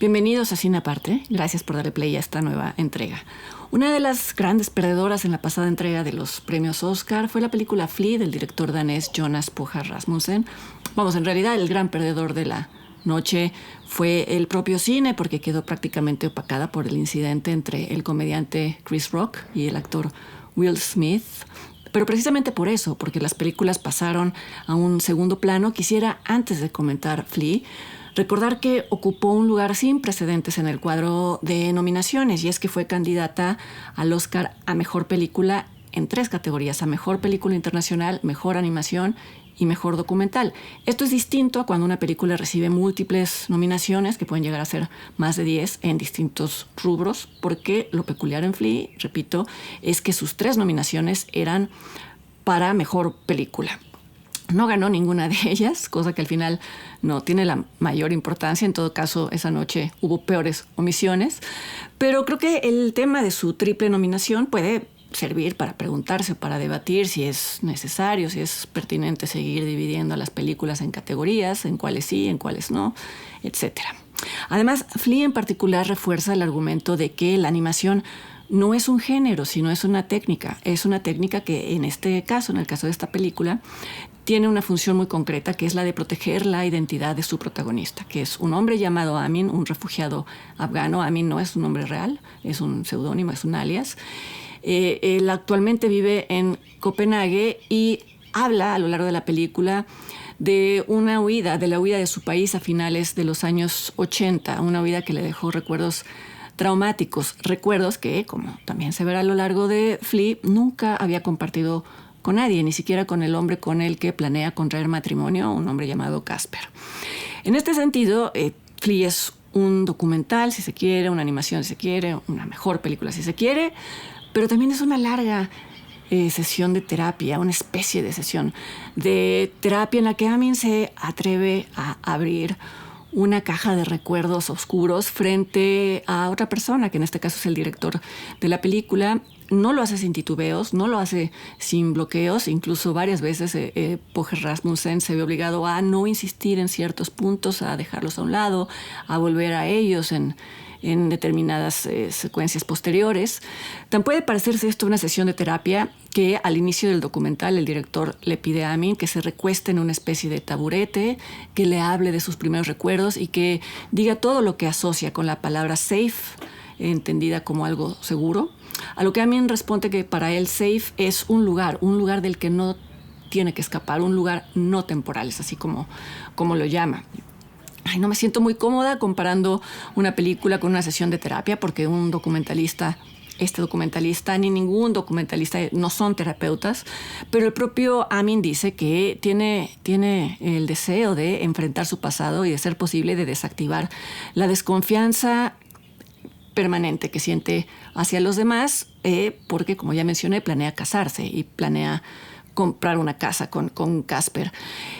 Bienvenidos a Cine Aparte. Gracias por darle play a esta nueva entrega. Una de las grandes perdedoras en la pasada entrega de los premios Oscar fue la película Flea del director danés Jonas Pojar Rasmussen. En realidad el gran perdedor de la noche fue el propio cine, porque quedó prácticamente opacada por el incidente entre el comediante Chris Rock y el actor Will Smith. Pero precisamente por eso, porque las películas pasaron a un segundo plano, quisiera, antes de comentar Flea, recordar que ocupó un lugar sin precedentes en el cuadro de nominaciones, y es que fue candidata al Oscar a Mejor Película en 3 categorías: a Mejor Película Internacional, Mejor Animación y Mejor Documental. Esto es distinto a cuando una película recibe múltiples nominaciones, que pueden llegar a ser más de 10 en distintos rubros, porque lo peculiar en Flea, repito, es que sus 3 nominaciones eran para Mejor Película. No ganó ninguna de ellas, cosa que al final no tiene la mayor importancia. En todo caso, esa noche hubo peores omisiones. Pero creo que el tema de su triple nominación puede servir para preguntarse, para debatir si es necesario, si es pertinente seguir dividiendo a las películas en categorías, en cuáles sí, en cuáles no, etc. Además, Flea en particular refuerza el argumento de que la animación no es un género, sino es una técnica. Es una técnica que en este caso, en el caso de esta película, tiene una función muy concreta, que es la de proteger la identidad de su protagonista, que es un hombre llamado Amin, un refugiado afgano. Amin no es un nombre real, es un seudónimo, es un alias. Él actualmente vive en Copenhague y habla a lo largo de la película de una huida, de la huida de su país a finales de los años 80, una huida que le dejó recuerdos traumáticos, recuerdos que, como también se verá a lo largo de Flea, nunca había compartido con nadie, ni siquiera con el hombre con el que planea contraer matrimonio, un hombre llamado Casper. En este sentido, Flea es un documental, si se quiere, una animación, si se quiere, una mejor película, si se quiere, pero también es una larga sesión de terapia, una especie de sesión de terapia en la que Amin se atreve a abrir una caja de recuerdos oscuros frente a otra persona, que en este caso es el director de la película. No lo hace sin titubeos, no lo hace sin bloqueos. Incluso varias veces Pojar Rasmussen se ve obligado a no insistir en ciertos puntos, a dejarlos a un lado, a volver a ellos en determinadas secuencias posteriores. Tan puede parecerse esto una sesión de terapia que al inicio del documental el director le pide a Amin que se recueste en una especie de taburete, que le hable de sus primeros recuerdos y que diga todo lo que asocia con la palabra safe, entendida como algo seguro. A lo que Amin responde que para él safe es un lugar del que no tiene que escapar, un lugar no temporal, es así como lo llama. No me siento muy cómoda comparando una película con una sesión de terapia, porque este documentalista ni ningún documentalista no son terapeutas, pero el propio Amin dice que tiene el deseo de enfrentar su pasado y, de ser posible, de desactivar la desconfianza permanente que siente hacia los demás, porque, como ya mencioné, planea casarse y planea comprar una casa con Casper.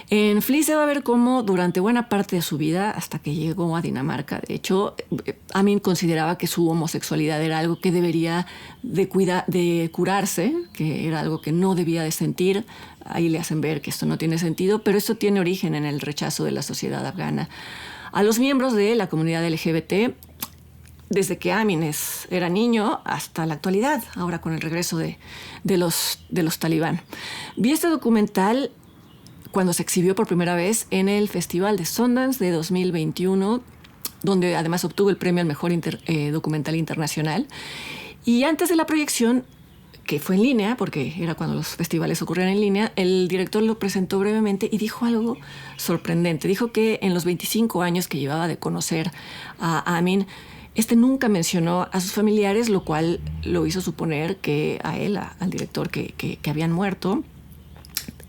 En Flea se va a ver cómo durante buena parte de su vida, hasta que llegó a Dinamarca, de hecho, Amin consideraba que su homosexualidad era algo que debería de curarse, que era algo que no debía de sentir. Ahí le hacen ver que esto no tiene sentido, pero esto tiene origen en el rechazo de la sociedad afgana a los miembros de la comunidad LGBT, desde que Amin era niño hasta la actualidad, ahora con el regreso de los talibán. Vi este documental cuando se exhibió por primera vez en el Festival de Sundance de 2021, donde además obtuvo el premio al mejor documental internacional. Y antes de la proyección, que fue en línea, porque era cuando los festivales ocurrían en línea, el director lo presentó brevemente y dijo algo sorprendente. Dijo que en los 25 años que llevaba de conocer a Amin, nunca mencionó a sus familiares, lo cual lo hizo suponer que a él, al director, que habían muerto.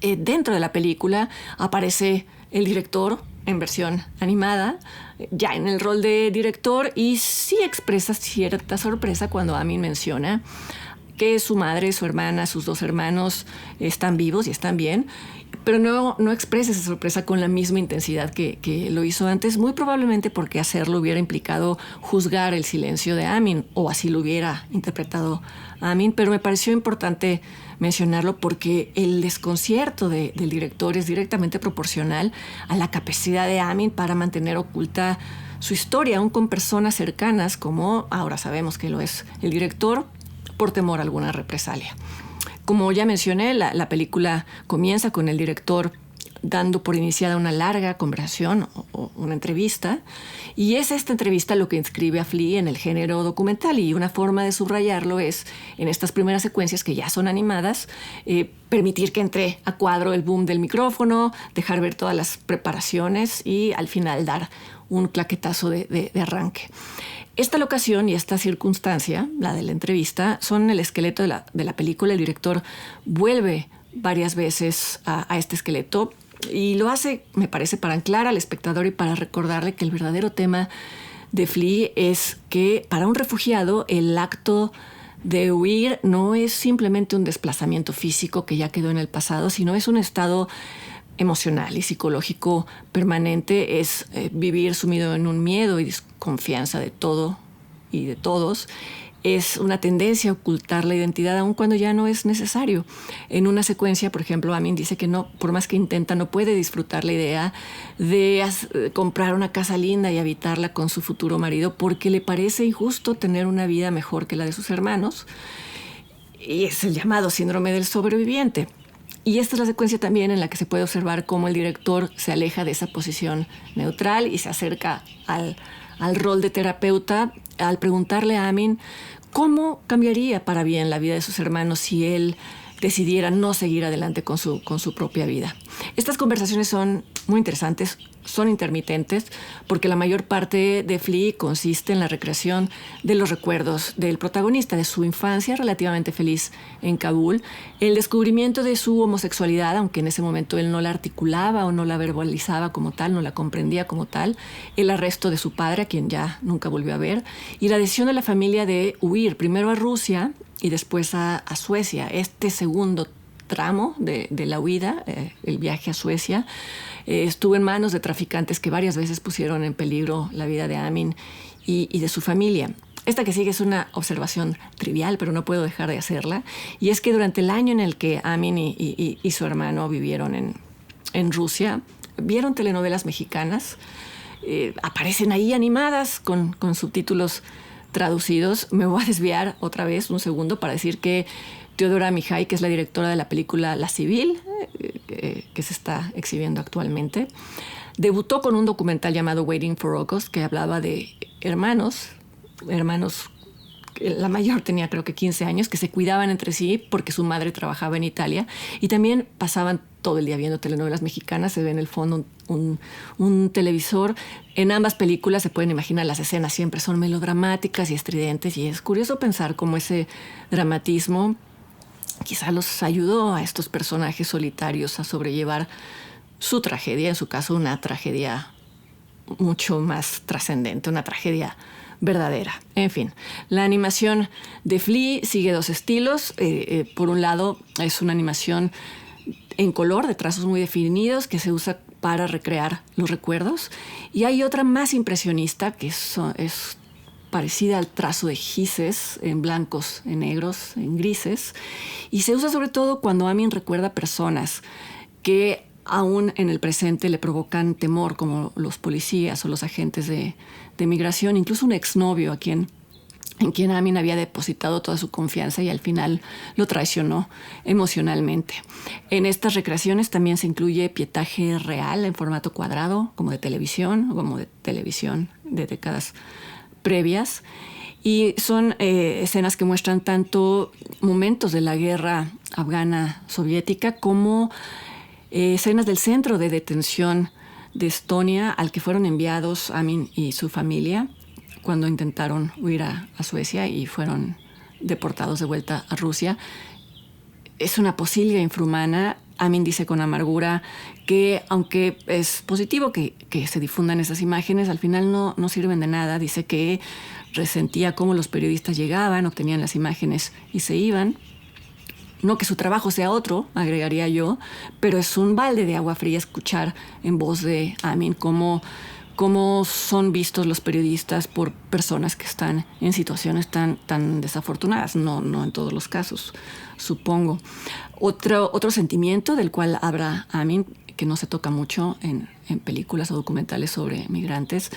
Dentro de la película aparece el director en versión animada, ya en el rol de director, y sí expresa cierta sorpresa cuando Amin menciona que su madre, su hermana, sus 2 hermanos están vivos y están bien, pero no expresa esa sorpresa con la misma intensidad que lo hizo antes, muy probablemente porque hacerlo hubiera implicado juzgar el silencio de Amin, o así lo hubiera interpretado Amin, pero me pareció importante mencionarlo porque el desconcierto del director es directamente proporcional a la capacidad de Amin para mantener oculta su historia, aún con personas cercanas, como ahora sabemos que lo es el director, por temor a alguna represalia. Como ya mencioné, la película comienza con el director dando por iniciada una larga conversación o una entrevista, y es esta entrevista lo que inscribe a Flea en el género documental, y una forma de subrayarlo es, en estas primeras secuencias que ya son animadas, permitir que entre a cuadro el boom del micrófono, dejar ver todas las preparaciones y al final dar un claquetazo de arranque. Esta locación y esta circunstancia, la de la entrevista, son el esqueleto de la película. El director vuelve varias veces a este esqueleto y lo hace, me parece, para anclar al espectador y para recordarle que el verdadero tema de Flea es que para un refugiado el acto de huir no es simplemente un desplazamiento físico que ya quedó en el pasado, sino es un estado emocional y psicológico permanente, es vivir sumido en un miedo y desconfianza de todo y de todos. Es una tendencia a ocultar la identidad aun cuando ya no es necesario. En una secuencia, por ejemplo, Amin dice que no, por más que intenta, no puede disfrutar la idea de comprar una casa linda y habitarla con su futuro marido porque le parece injusto tener una vida mejor que la de sus hermanos. Y es el llamado síndrome del sobreviviente. Y esta es la secuencia también en la que se puede observar cómo el director se aleja de esa posición neutral y se acerca al rol de terapeuta al preguntarle a Amin cómo cambiaría para bien la vida de sus hermanos si él decidiera no seguir adelante con su propia vida. Estas conversaciones son muy interesantes, son intermitentes, porque la mayor parte de Flea consiste en la recreación de los recuerdos del protagonista, de su infancia relativamente feliz en Kabul, el descubrimiento de su homosexualidad, aunque en ese momento él no la articulaba o no la verbalizaba como tal, no la comprendía como tal, el arresto de su padre, a quien ya nunca volvió a ver, y la decisión de la familia de huir primero a Rusia y después a Suecia. Este segundo tramo de la huida, el viaje a Suecia, estuvo en manos de traficantes que varias veces pusieron en peligro la vida de Amin y de su familia. Esta que sigue es una observación trivial, pero no puedo dejar de hacerla, y es que durante el año en el que Amin y su hermano vivieron en Rusia, vieron telenovelas mexicanas, aparecen ahí animadas con subtítulos traducidos. Me voy a desviar otra vez un segundo para decir que Teodora Mihai, que es la directora de la película La Civil, que se está exhibiendo actualmente, debutó con un documental llamado Waiting for August, que hablaba de hermanos, la mayor tenía creo que 15 años, que se cuidaban entre sí porque su madre trabajaba en Italia y también pasaban todo el día viendo telenovelas mexicanas. Se ve en el fondo un televisor. En ambas películas se pueden imaginar, las escenas siempre son melodramáticas y estridentes, y es curioso pensar cómo ese dramatismo quizá los ayudó a estos personajes solitarios a sobrellevar su tragedia, en su caso una tragedia mucho más trascendente, una tragedia verdadera. En fin, la animación de Flea sigue dos estilos. Por un lado, es una animación en color, de trazos muy definidos, que se usa para recrear los recuerdos. Y hay otra más impresionista, que es parecida al trazo de gises, en blancos, en negros, en grises. Y se usa sobre todo cuando Amin recuerda personas que aún en el presente le provocan temor, como los policías o los agentes de migración, incluso un exnovio en quien Amin había depositado toda su confianza y al final lo traicionó emocionalmente. En estas recreaciones también se incluye pietaje real en formato cuadrado, como de televisión de décadas previas, y son escenas que muestran tanto momentos de la guerra afgana soviética como escenas del centro de detención de Estonia al que fueron enviados Amin y su familia cuando intentaron huir a Suecia y fueron deportados de vuelta a Rusia. Es una posibilidad infrahumana. Amin dice con amargura que, aunque es positivo que se difundan esas imágenes, al final no sirven de nada. Dice que resentía cómo los periodistas llegaban, obtenían las imágenes y se iban. No que su trabajo sea otro, agregaría yo, pero es un balde de agua fría escuchar en voz de Amin cómo son vistos los periodistas por personas que están en situaciones tan desafortunadas, no en todos los casos, supongo. Otro sentimiento del cual habla Amin, que no se toca mucho en películas o documentales sobre migrantes,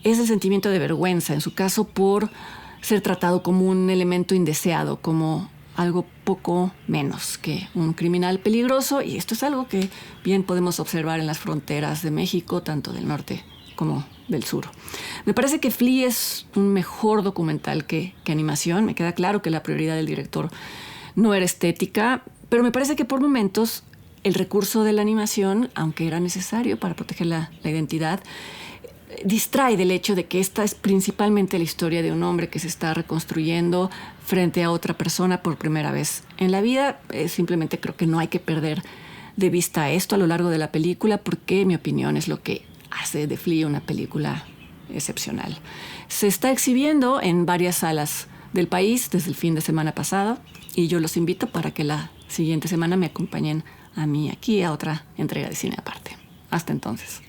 es el sentimiento de vergüenza, en su caso por ser tratado como un elemento indeseado, como algo poco menos que un criminal peligroso, y esto es algo que bien podemos observar en las fronteras de México, tanto del norte como del sur. Me parece que Flea es un mejor documental que animación. Me queda claro que la prioridad del director no era estética, pero me parece que por momentos el recurso de la animación, aunque era necesario para proteger la identidad, distrae del hecho de que esta es principalmente la historia de un hombre que se está reconstruyendo frente a otra persona por primera vez en la vida. Simplemente creo que no hay que perder de vista esto a lo largo de la película, porque en mi opinión es lo que hace de Flea una película excepcional. Se está exhibiendo en varias salas del país desde el fin de semana pasado, y yo los invito para que la siguiente semana me acompañen a mí aquí a otra entrega de Cine Aparte. Hasta entonces.